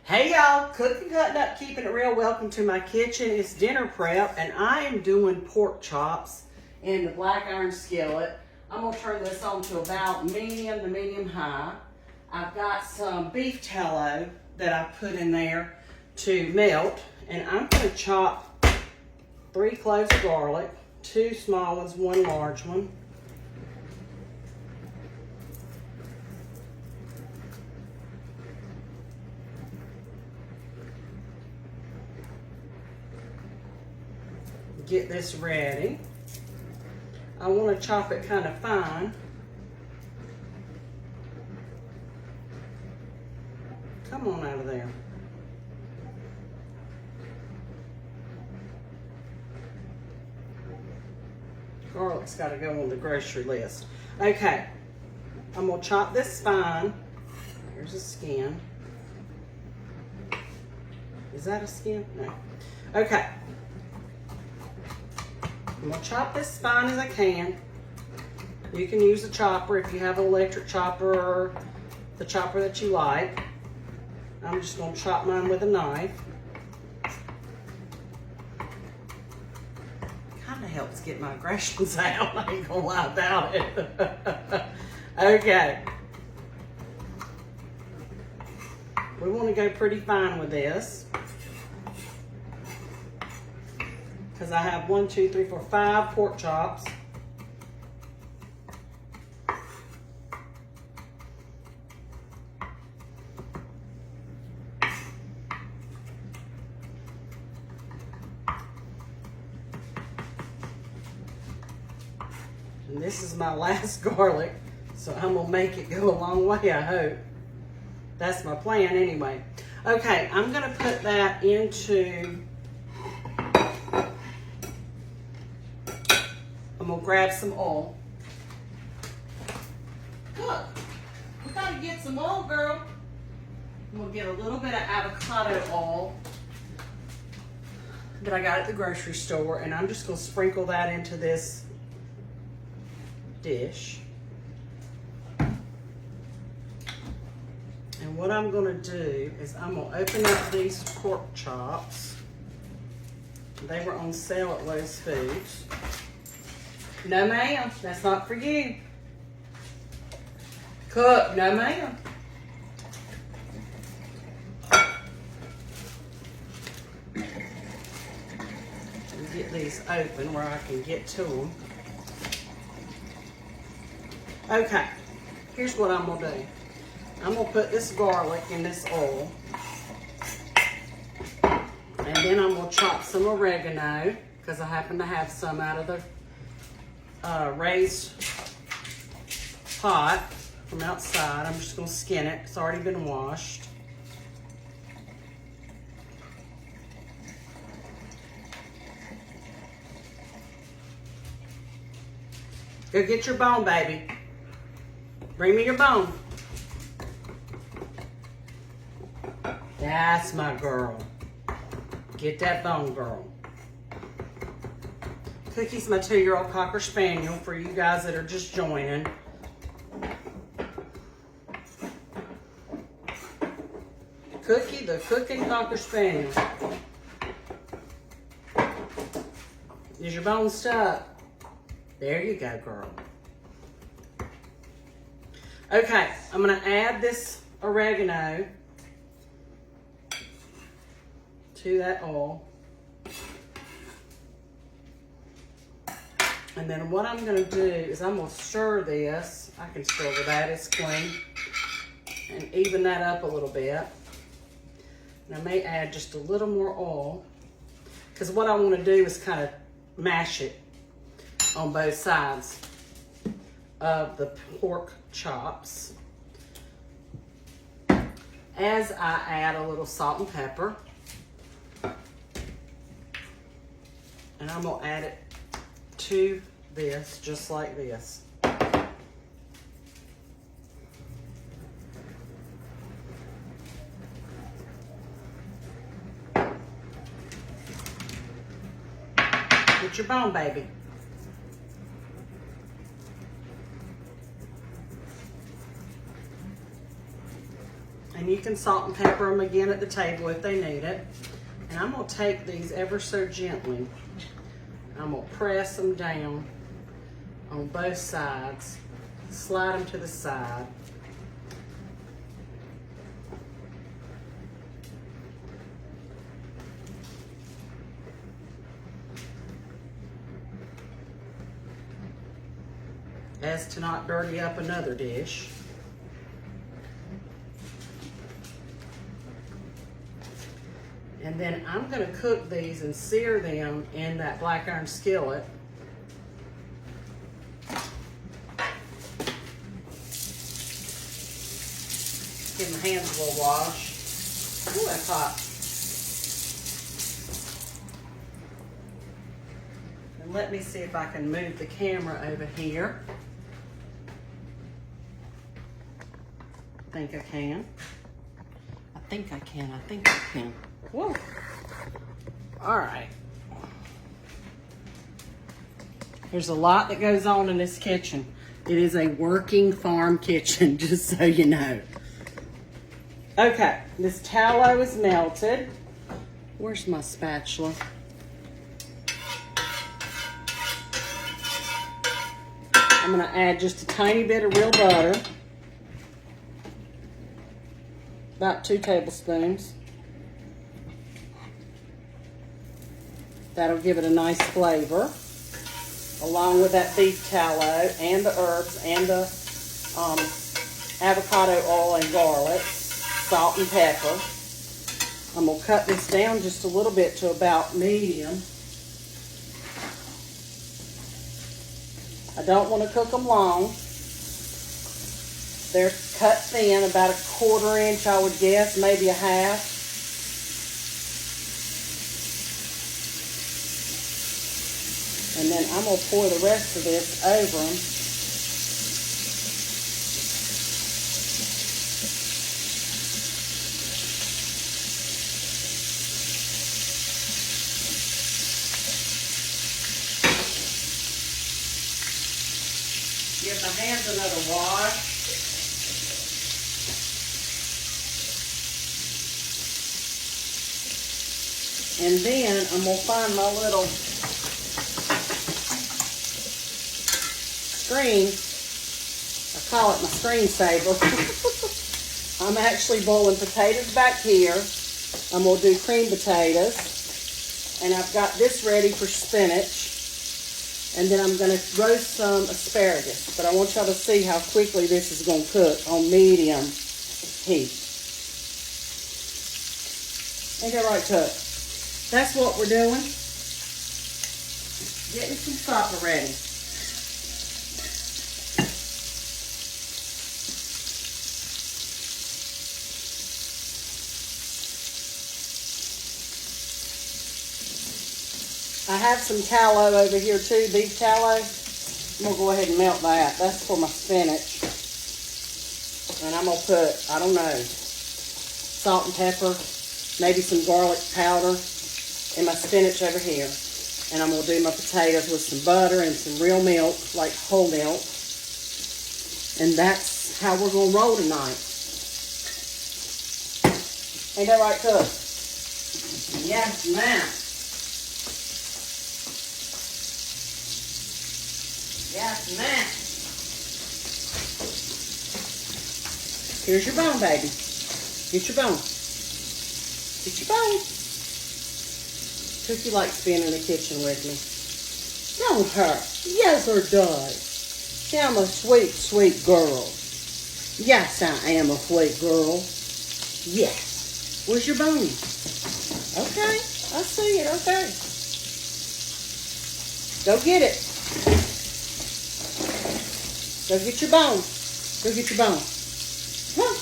Hey y'all, cooking, cutting up, keeping it real. Welcome to my kitchen. It's dinner prep and I am doing pork chops in the Black Iron Skillet. I'm gonna turn this on to about medium to medium high. I've got some beef tallow that I put in there to melt, and I'm gonna chop 3 cloves of garlic, 2 small ones, 1 large one. Get this ready. I want to chop it kind of fine. Come on out of there. Garlic's got to go on the grocery list. Okay, I'm going to chop this fine. Here's the skin. Is that a skin? No. Okay. I'm going to chop this as fine as I can. You can use a chopper if you have an electric chopper or the chopper that you like. I'm just going to chop mine with a knife. Kind of helps get my aggressions out. I ain't going to lie about it. Okay. We want to go pretty fine with this, because I have 1, 2, 3, 4, 5 pork chops. And this is my last garlic, so I'm gonna make it go a long way, I hope. That's my plan anyway. Okay, I'm gonna put that into, I'm gonna grab some oil. Look, we gotta get some oil, girl. I'm gonna get a little bit of avocado oil that I got at the grocery store, and I'm just gonna sprinkle that into this dish. And what I'm gonna do is I'm gonna open up these pork chops. They were on sale at Lowe's Foods. No ma'am, that's not for you. Cook, no ma'am. Get these open where I can get to them. Okay, here's what I'm gonna do. I'm gonna put this garlic in this oil. And then I'm gonna chop some oregano, because I happen to have some out of the raised pot from outside. I'm just gonna skin it. It's already been washed. Go get your bone, baby. Bring me your bone. That's my girl. Get that bone, girl. Cookie's my 2-year-old Cocker Spaniel for you guys that are just joining. Cookie, the cooking Cocker Spaniel. Is your bone stuck? There you go, girl. Okay, I'm gonna add this oregano to that oil. And then what I'm gonna do is I'm gonna stir this. I can stir with that, it's clean. And even that up a little bit. And I may add just a little more oil, because what I wanna do is kind of mash it on both sides of the pork chops. As I add a little salt and pepper. And I'm gonna add it to this, just like this. Get your bone, baby. And You can salt and pepper them again at the table if they need it. And I'm gonna take these ever so gently. I'm gonna press them down on both sides. Slide them to the side. As to not dirty up another dish. And then I'm going to cook these and sear them in that black iron skillet. Give my hands a little wash. Ooh, that's hot. And let me see if I can move the camera over here. I think I can. I think I can. I think I can. Whoa. All right. There's a lot that goes on in this kitchen. It is a working farm kitchen, just so you know. Okay, this tallow is melted. Where's my spatula? I'm gonna add just a tiny bit of real butter. About 2 tablespoons. That'll give it a nice flavor, along with that beef tallow and the herbs and the avocado oil and garlic, salt and pepper. I'm gonna cut this down just a little bit to about medium. I don't want to cook them long. They're cut thin, about 1/4 inch, I would guess, maybe a half. And then I'm going to pour the rest of this over them. Give my hands another wash. And then I'm going to find my little screen. I call it my screensaver. I'm actually boiling potatoes back here. I'm going to do cream potatoes. And I've got this ready for spinach. And then I'm going to roast some asparagus. But I want y'all to see how quickly this is going to cook on medium heat. Ain't that right, Chuck? That's what we're doing. Getting some supper ready. I have some tallow over here too, beef tallow. I'm going to go ahead and melt that. That's for my spinach. And I'm going to put, I don't know, salt and pepper, maybe some garlic powder in my spinach over here. And I'm going to do my potatoes with some butter and some real milk, like whole milk. And that's how we're going to roll tonight. Ain't that right, Cook? Yes, ma'am. Yes, ma'am. Here's your bone, baby. Get your bone. Get your bone. Cookie likes being in the kitchen with me. Don't her? Yes, her does. See, I'm a sweet, sweet girl. Yes, I am a sweet girl. Yes. Where's your bone? Okay, I see it. Okay. Go get it. Go get your bone. Go get your bone. Huh?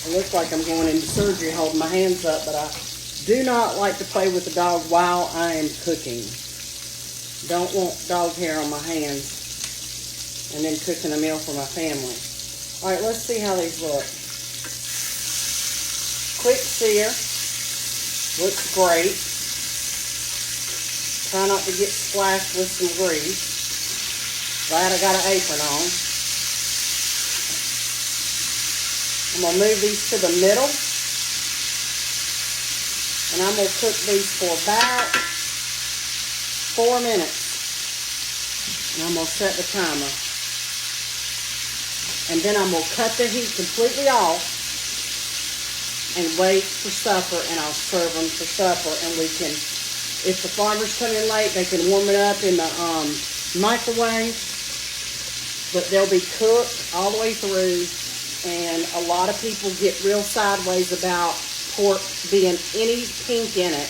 It looks like I'm going into surgery holding my hands up, but I do not like to play with the dog while I am cooking. Don't want dog hair on my hands and then cooking a meal for my family. All right, let's see how these look. Quick sear. Looks great. Try not to get splashed with some grease. Glad I got an apron on. I'm going to move these to the middle. And I'm going to cook these for about 4 minutes. And I'm going to set the timer. And then I'm going to cut the heat completely off and wait for supper, and I'll serve them for supper. And we can, if the farmers come in late, they can warm it up in the microwave. But they'll be cooked all the way through. And a lot of people get real sideways about pork being any pink in it.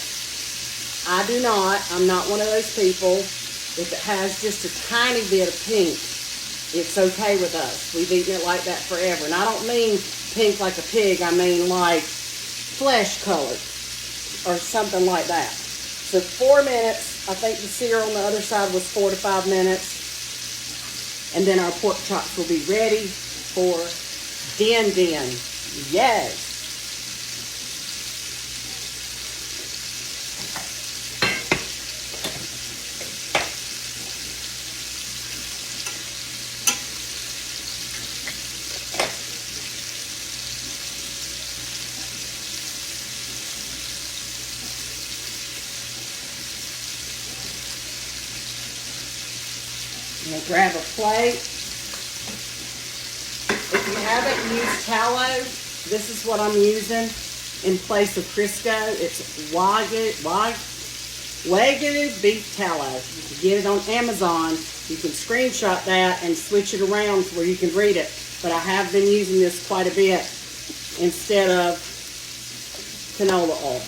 I do not. I'm not one of those people. If it has just a tiny bit of pink, it's okay with us. We've eaten it like that forever. And I don't mean pink like a pig. I mean like flesh colored or something like that. So 4 minutes. I think the sear on the other side was 4 to 5 minutes. And then our pork chops will be ready for din. Yes. I'm going to grab a plate. If you haven't used tallow, this is what I'm using in place of Crisco. It's Wagyu beef tallow. You can get it on Amazon. You can screenshot that and switch it around where you can read it. But I have been using this quite a bit instead of canola oil.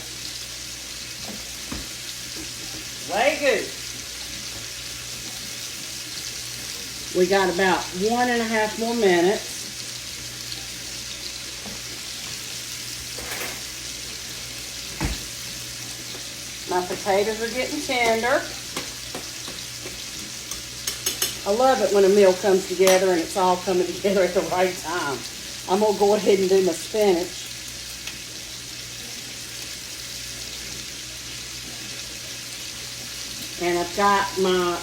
Wagyu. We got about 1.5 more minutes. My potatoes are getting tender. I love it when a meal comes together and it's all coming together at the right time. I'm going to go ahead and do my spinach. And I've got my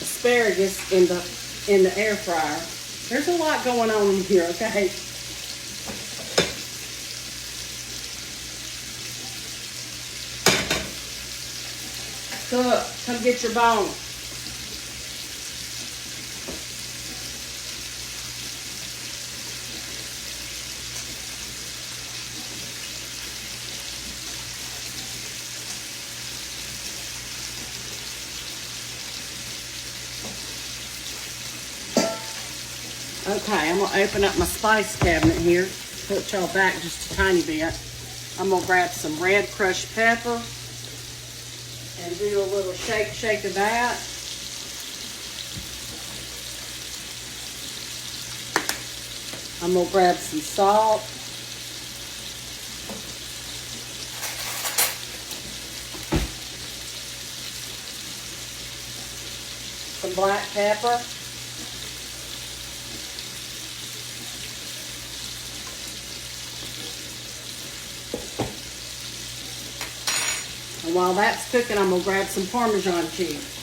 asparagus in the air fryer. There's a lot going on in here, okay? Cook, come get your bone. Okay, I'm going to open up my spice cabinet here. Put y'all back just a tiny bit. I'm going to grab some red crushed pepper and do a little shake of that. I'm going to grab some salt. Some black pepper. And while that's cooking, I'm going to grab some Parmesan cheese.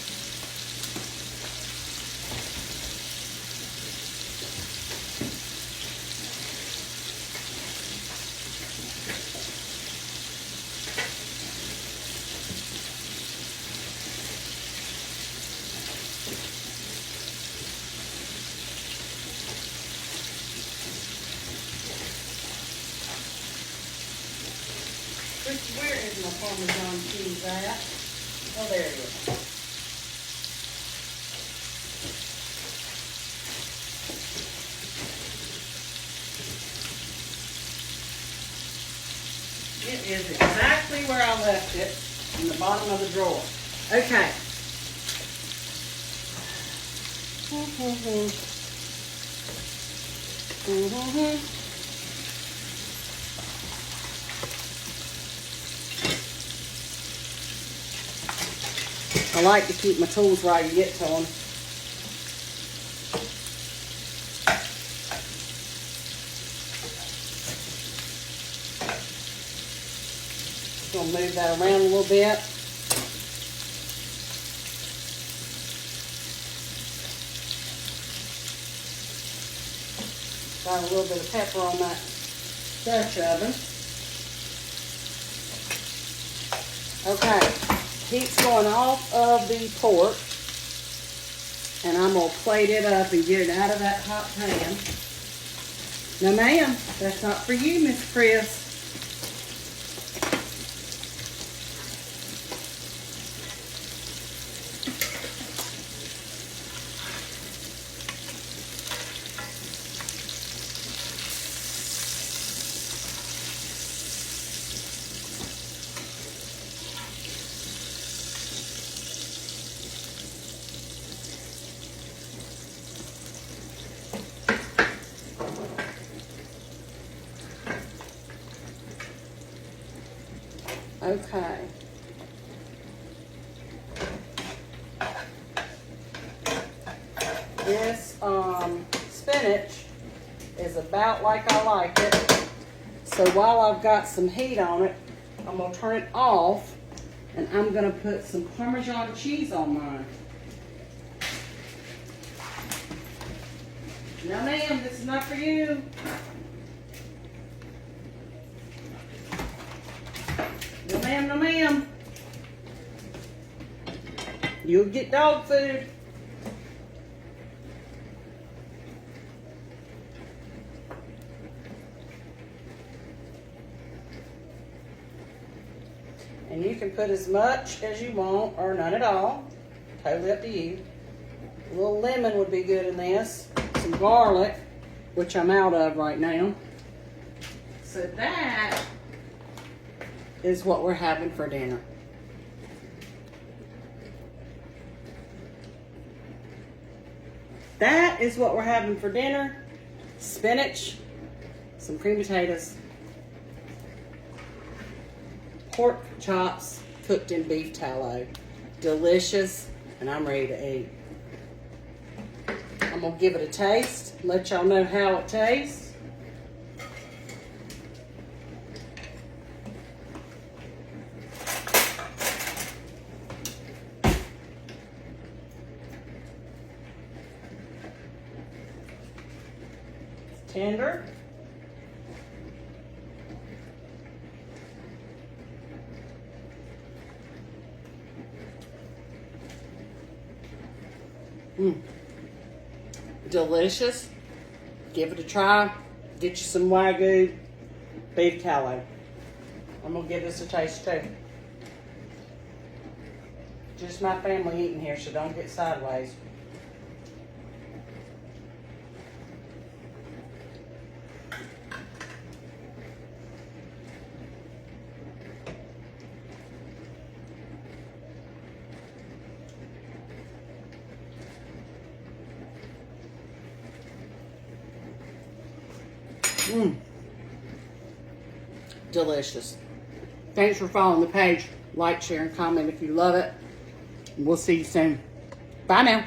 Where is my Parmesan cheese at? Oh, there it is. It is exactly where I left it, in the bottom of the drawer. Okay. I like to keep my tools where I can get to them. Just gonna move that around a little bit. Got a little bit of pepper on that Dutch oven. Okay, heat's going off of the pork, and I'm gonna plate it up and get it out of that hot pan. No, ma'am, that's not for you, Miss Chris. Okay. This spinach is about like I like it. So while I've got some heat on it, I'm going to turn it off, and I'm going to put some Parmesan cheese on mine. No, ma'am, this is not for you. No, ma'am, no, ma'am. You'll get dog food. And you can put as much as you want or none at all. Totally up to you. A little lemon would be good in this. Some garlic, which I'm out of right now. So that is what we're having for dinner. That is what we're having for dinner. Spinach, some cream potatoes, pork chops cooked in beef tallow. Delicious, and I'm ready to eat. I'm gonna give it a taste, let y'all know how it tastes. It's tender. Delicious. Give it a try. Get you some Wagyu beef tallow. I'm gonna give this a taste too. Just my family eating here, so don't get sideways. Delicious. Thanks for following the page. Like, share, and comment if you love it. We'll see you soon. Bye now.